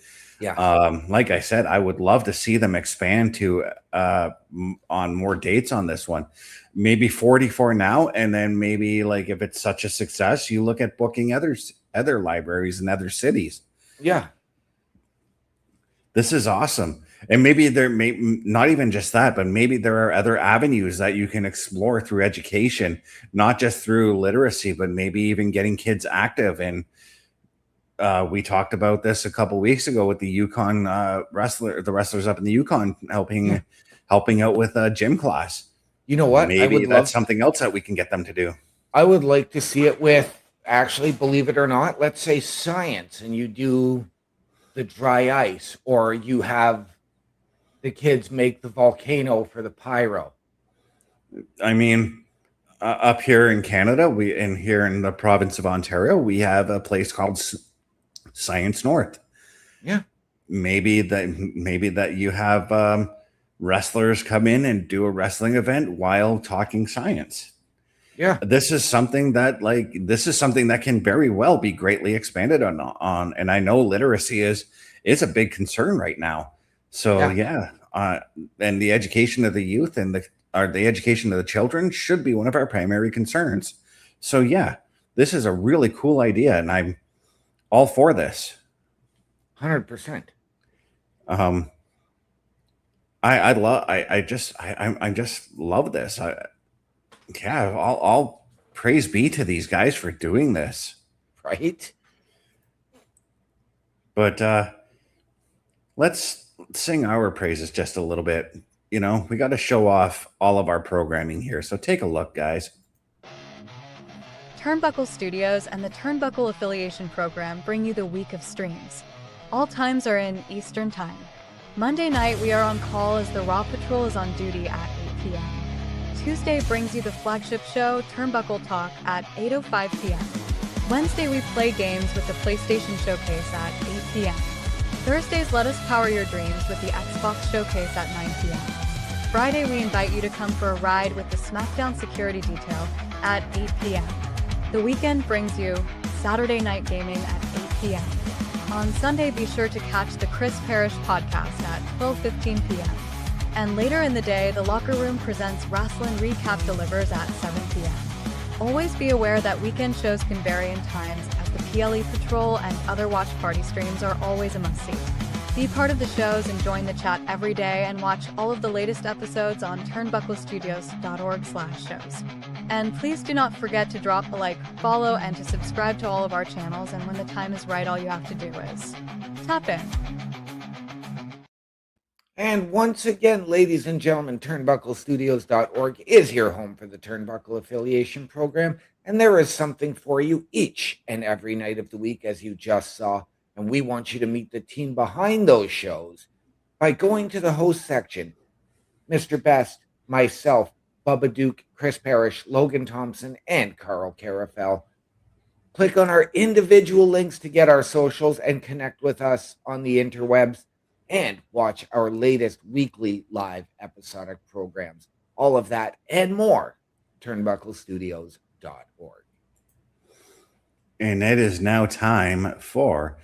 Speaker 3: Yeah.
Speaker 2: Like I said, I would love to see them expand to on more dates on this one. Maybe 44 now, and then maybe like if it's such a success, you look at booking other libraries in other cities.
Speaker 3: Yeah.
Speaker 2: This is awesome. And maybe there may not even just that, but maybe there are other avenues that you can explore through education, not just through literacy, but maybe even getting kids active. And we talked about this a couple weeks ago with the Yukon the wrestlers up in the Yukon helping out with a gym class.
Speaker 3: You know what?
Speaker 2: Maybe that's something else that we can get them to do.
Speaker 3: I would like to see it with actually, believe it or not, let's say science, and you do the dry ice, or you have the kids make the volcano for the pyro.
Speaker 2: I mean, up here in Canada, here in the province of Ontario, we have a place called Science North.
Speaker 3: Yeah.
Speaker 2: Maybe that you have wrestlers come in and do a wrestling event while talking science.
Speaker 3: Yeah.
Speaker 2: This is something that can very well be greatly expanded on. And I know literacy is a big concern right now. So and the education of the youth and the education of the children should be one of our primary concerns. So yeah, this is a really cool idea, and I'm all for this.
Speaker 3: 100%.
Speaker 2: I just love this. All praise be to these guys for doing this.
Speaker 3: Right.
Speaker 2: But let's sing our praises just a little bit. You know, we got to show off all of our programming here. So take a look, guys.
Speaker 6: Turnbuckle Studios and the Turnbuckle Affiliation Program bring you the week of streams. All times are in Eastern Time. Monday night, we are on call as the Raw Patrol is on duty at 8 p.m. Tuesday brings you the flagship show, Turnbuckle Talk, at 8:05 p.m. Wednesday, we play games with the PlayStation Showcase at 8 p.m. Thursdays, let us power your dreams with the Xbox Showcase at 9 p.m. Friday, we invite you to come for a ride with the SmackDown Security Detail at 8 p.m. The weekend brings you Saturday Night Gaming at 8 p.m. On Sunday, be sure to catch the Chris Parrish podcast at 12:15 p.m. And later in the day, the Locker Room presents Wrestling Recap delivers at 7 p.m. Always be aware that weekend shows can vary in times, as the PLE Patrol and other watch party streams are always a must-see. Be part of the shows and join the chat every day, and watch all of the latest episodes on turnbucklestudios.org/shows. And please do not forget to drop a like, follow, and to subscribe to all of our channels, and when the time is right, all you have to do is tap in.
Speaker 3: And once again, ladies and gentlemen, turnbucklestudios.org is your home for the Turnbuckle Affiliation Program, and there is something for you each and every night of the week, as you just saw. And we want you to meet the team behind those shows by going to the host section. Mr. Best, myself, Bubba Duke, Chris Parrish, Logan Thompson, and Carl Carafel. Click on our individual links to get our socials and connect with us on the interwebs, and watch our latest weekly live episodic programs. All of that and more, turnbucklestudios.org.
Speaker 2: And it is now time for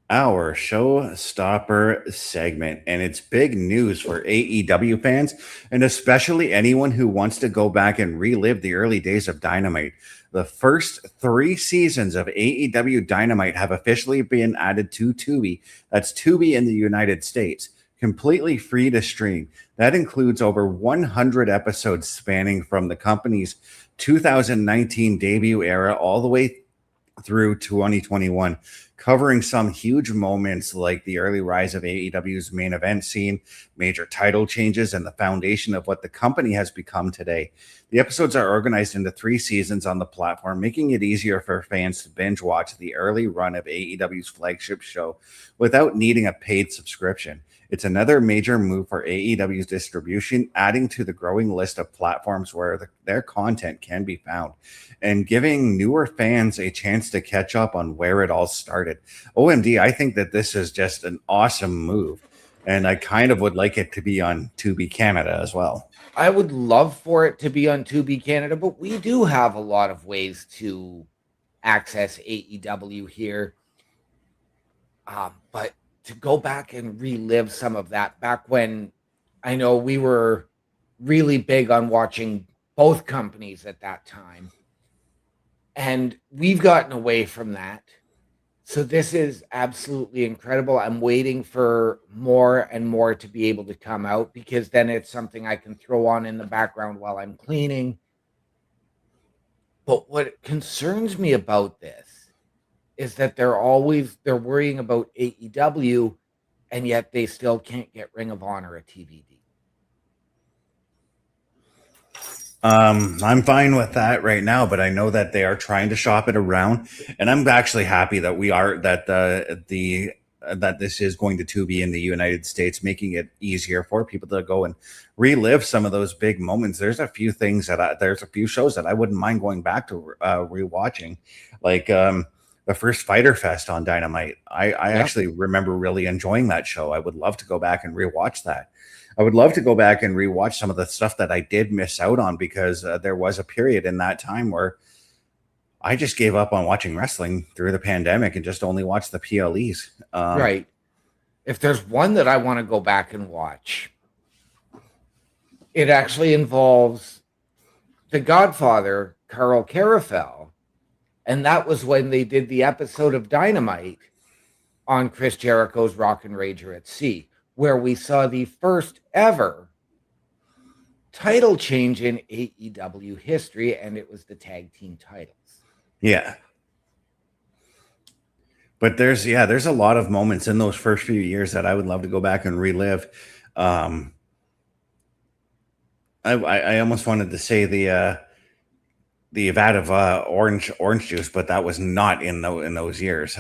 Speaker 2: our showstopper segment, and it's big news for AEW fans, and especially anyone who wants to go back and relive the early days of Dynamite. The first 3 seasons of AEW Dynamite have officially been added to Tubi. That's Tubi in the United States, completely free to stream. That includes over 100 episodes spanning from the company's 2019 debut era all the way through 2021, covering some huge moments like the early rise of AEW's main event scene, major title changes, and the foundation of what the company has become today. The episodes are organized into 3 seasons on the platform, making it easier for fans to binge watch the early run of AEW's flagship show without needing a paid subscription. It's another major move for AEW's distribution, adding to the growing list of platforms where their content can be found, and giving newer fans a chance to catch up on where it all started. OMD, I think that this is just an awesome move, and I kind of would like it to be on Tubi Canada as well.
Speaker 3: I would love for it to be on Tubi Canada, but we do have a lot of ways to access AEW here. But to go back and relive some of that, back when I know we were really big on watching both companies at that time, and we've gotten away from that. So this is absolutely incredible. I'm waiting for more and more to be able to come out, because then it's something I can throw on in the background while I'm cleaning. But what concerns me about this is that they're worrying about AEW, and yet they still can't get Ring of Honor a TVD.
Speaker 2: I'm fine with that right now, but I know that they are trying to shop it around, and I'm actually happy that we are that that this is going to Tubi in the United States, making it easier for people to go and relive some of those big moments. There's a few things there's a few shows that I wouldn't mind going back to rewatching, like the first Fighter Fest on Dynamite. I actually remember really enjoying that show. I would love to go back and rewatch that. I would love to go back and rewatch some of the stuff that I did miss out on, because there was a period in that time where I just gave up on watching wrestling through the pandemic and just only watched the PLEs.
Speaker 3: Right. If there's one that I want to go back and watch, it actually involves the Godfather, Carl Carafel. And that was when they did the episode of Dynamite on Chris Jericho's Rock and Rager at Sea, where we saw the first ever title change in AEW history, and it was the tag team titles.
Speaker 2: Yeah. But there's a lot of moments in those first few years that I would love to go back and relive. I almost wanted to say the vat of orange juice, but that was not in those years.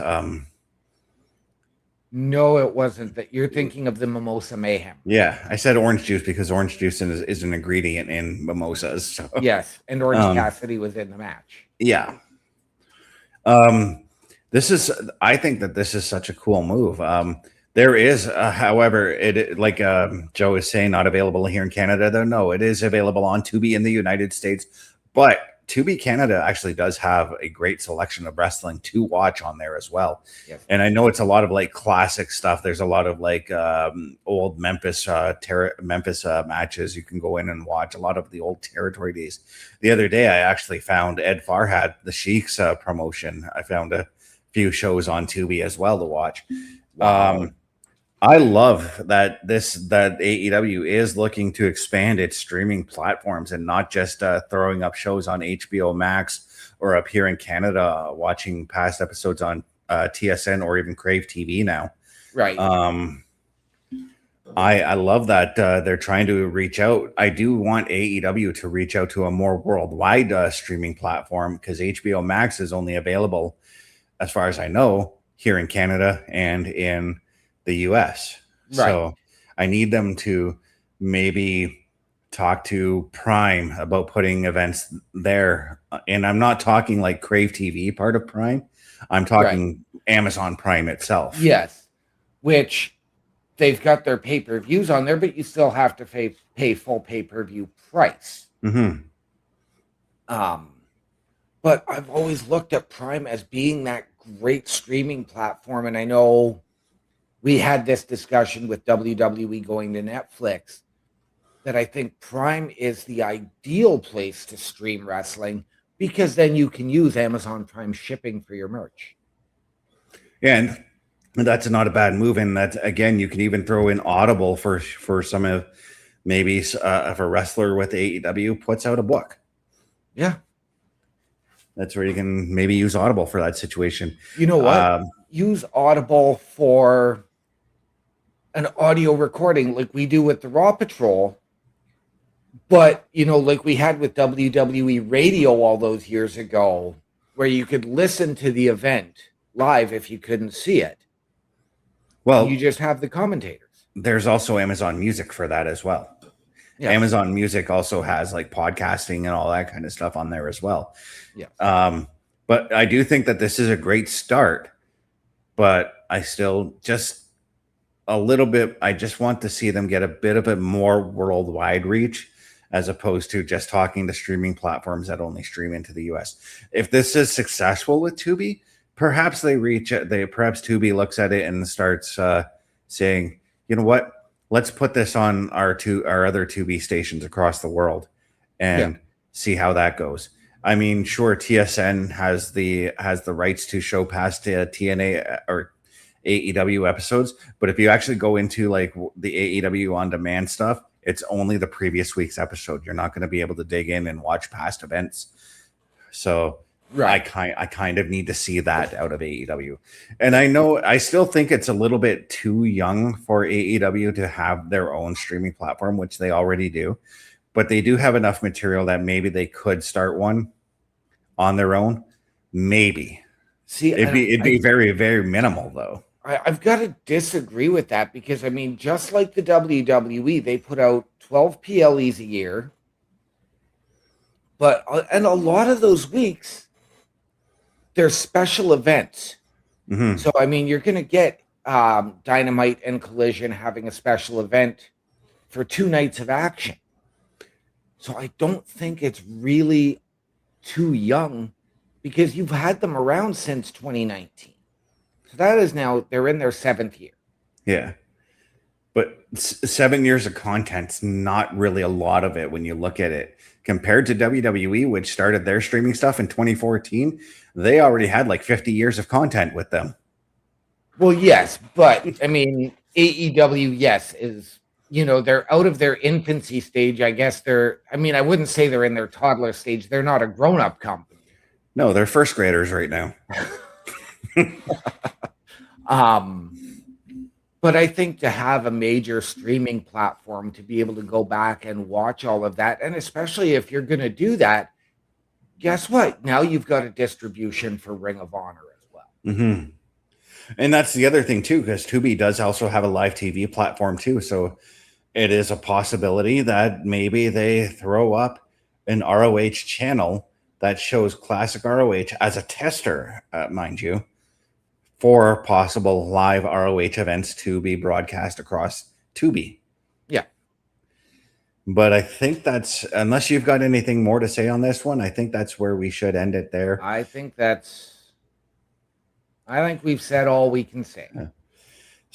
Speaker 3: No, it wasn't. That you're thinking of the Mimosa Mayhem.
Speaker 2: Yeah, I said orange juice because orange juice is an ingredient in mimosas. So.
Speaker 3: Yes, and Orange Cassidy was in the match.
Speaker 2: Yeah. I think that this is such a cool move. There is, however, like Joe is saying, not available here in Canada, though. No, it is available on Tubi in the United States, but Tubi Canada actually does have a great selection of wrestling to watch on there as well.
Speaker 3: Yes.
Speaker 2: And I know it's a lot of like classic stuff. There's a lot of like old Memphis matches you can go in and watch, a lot of the old territory days. The other day, I actually found Ed Farhat, the Sheik's promotion. I found a few shows on Tubi as well to watch.
Speaker 3: Wow.
Speaker 2: I love that AEW is looking to expand its streaming platforms and not just throwing up shows on HBO Max or up here in Canada, watching past episodes on TSN or even Crave TV now.
Speaker 3: Right.
Speaker 2: I love that they're trying to reach out. I do want AEW to reach out to a more worldwide streaming platform, because HBO Max is only available, as far as I know, here in Canada and in the US. Right. So I need them to maybe talk to Prime about putting events there. And I'm not talking like Crave TV part of Prime. I'm talking Amazon Prime itself.
Speaker 3: Yes. Which they've got their pay-per-views on there, but you still have to pay full pay-per-view price.
Speaker 2: Mm-hmm.
Speaker 3: But I've always looked at Prime as being that great streaming platform. And I know we had this discussion with WWE going to Netflix, that I think Prime is the ideal place to stream wrestling, because then you can use Amazon Prime shipping for your merch.
Speaker 2: Yeah, and that's not a bad move. And that, again, you can even throw in Audible for some of, maybe if a wrestler with AEW puts out a book.
Speaker 3: Yeah.
Speaker 2: That's where you can maybe use Audible for that situation.
Speaker 3: You know what? Use Audible for an audio recording like we do with the Raw Patrol. But, like we had with WWE Radio all those years ago, where you could listen to the event live if you couldn't see it. Well, you just have the commentators.
Speaker 2: There's also Amazon Music for that as well. Yeah. Amazon Music also has like podcasting and all that kind of stuff on there as well.
Speaker 3: Yeah.
Speaker 2: But I do think that this is a great start, but I still just a little bit, I just want to see them get a bit of a more worldwide reach, as opposed to just talking to streaming platforms that only stream into the US. If this is successful with Tubi, perhaps perhaps Tubi looks at it and starts saying, you know what, let's put this on our other Tubi stations across the world and see how that goes. I mean, sure, TSN has the rights to show past TNA or AEW episodes, but if you actually go into like the AEW on demand stuff, it's only the previous week's episode. You're not going to be able to dig in and watch past events. So I kind of need to see that out of AEW. And I still think it's a little bit too young for AEW to have their own streaming platform, which they already do. but they do have enough material that maybe they could start one on their own. Maybe.
Speaker 3: See,
Speaker 2: It'd be very, very minimal, though.
Speaker 3: I've got to disagree with that because, I mean, just like the WWE, they put out 12 PLEs a year. And a lot of those weeks, they're special events.
Speaker 2: Mm-hmm.
Speaker 3: So, I mean, you're going to get Dynamite and Collision having a special event for 2 nights of action. So I don't think it's really too young because you've had them around since 2019. So that is now, they're in their 7th year.
Speaker 2: Yeah. But 7 years of content's not really a lot of it when you look at it. Compared to WWE, which started their streaming stuff in 2014, they already had like 50 years of content with them.
Speaker 3: Well, yes, but I mean, AEW, yes, is, you know, they're out of their infancy stage. I guess I wouldn't say they're in their toddler stage. They're not a grown-up company.
Speaker 2: No, they're first graders right now.
Speaker 3: But I think to have a major streaming platform to be able to go back and watch all of that, and especially if you're going to do that, guess what? Now you've got a distribution for Ring of Honor as well.
Speaker 2: Mm-hmm. And that's the other thing too, because Tubi does also have a live TV platform too. So it is a possibility that maybe they throw up an ROH channel that shows classic ROH as a tester, mind you, for possible live ROH events to be broadcast across Tubi.
Speaker 3: Yeah.
Speaker 2: But I think that's, unless you've got anything more to say on this one, I think that's where we should end it there.
Speaker 3: I think we've said all we can say.
Speaker 2: Yeah.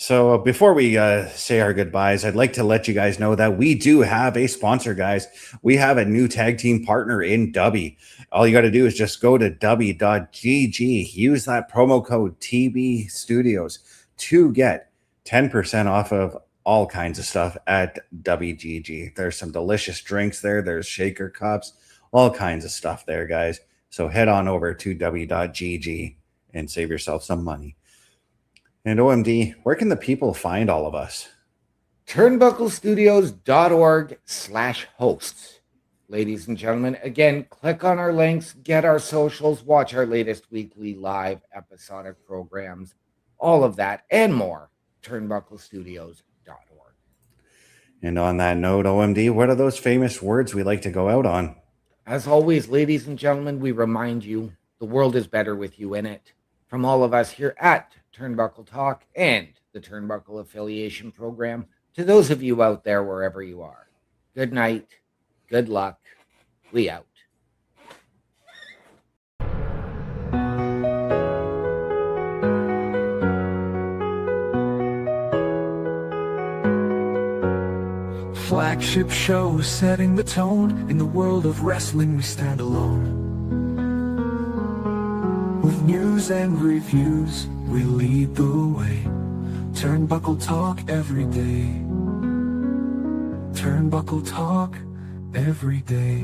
Speaker 2: So before we say our goodbyes, I'd like to let you guys know that we do have a sponsor, guys. We have a new tag team partner in Tubi. All you got to do is just go to tubi.gg, use that promo code TB Studios to get 10% off of all kinds of stuff at WGG. There's some delicious drinks there. There's shaker cups, all kinds of stuff there, guys. So head on over to w.gg and save yourself some money. And OMD, where can the people find all of us?
Speaker 3: Turnbucklestudios.org/hosts. Ladies and gentlemen, again, click on our links, get our socials, watch our latest weekly live episodic programs, all of that and more. Turnbucklestudios.org.
Speaker 2: And on that note, OMD, what are those famous words we like to go out on?
Speaker 3: As always, ladies and gentlemen, we remind you the world is better with you in it. From all of us here at Turnbuckle Talk and the Turnbuckle Affiliation Program, to those of you out there wherever you are, good night, good luck, we out.
Speaker 1: Flagship show setting the tone. In the world of wrestling we stand alone. With news and reviews we lead the way. Turnbuckle Talk every day. Turnbuckle Talk every day.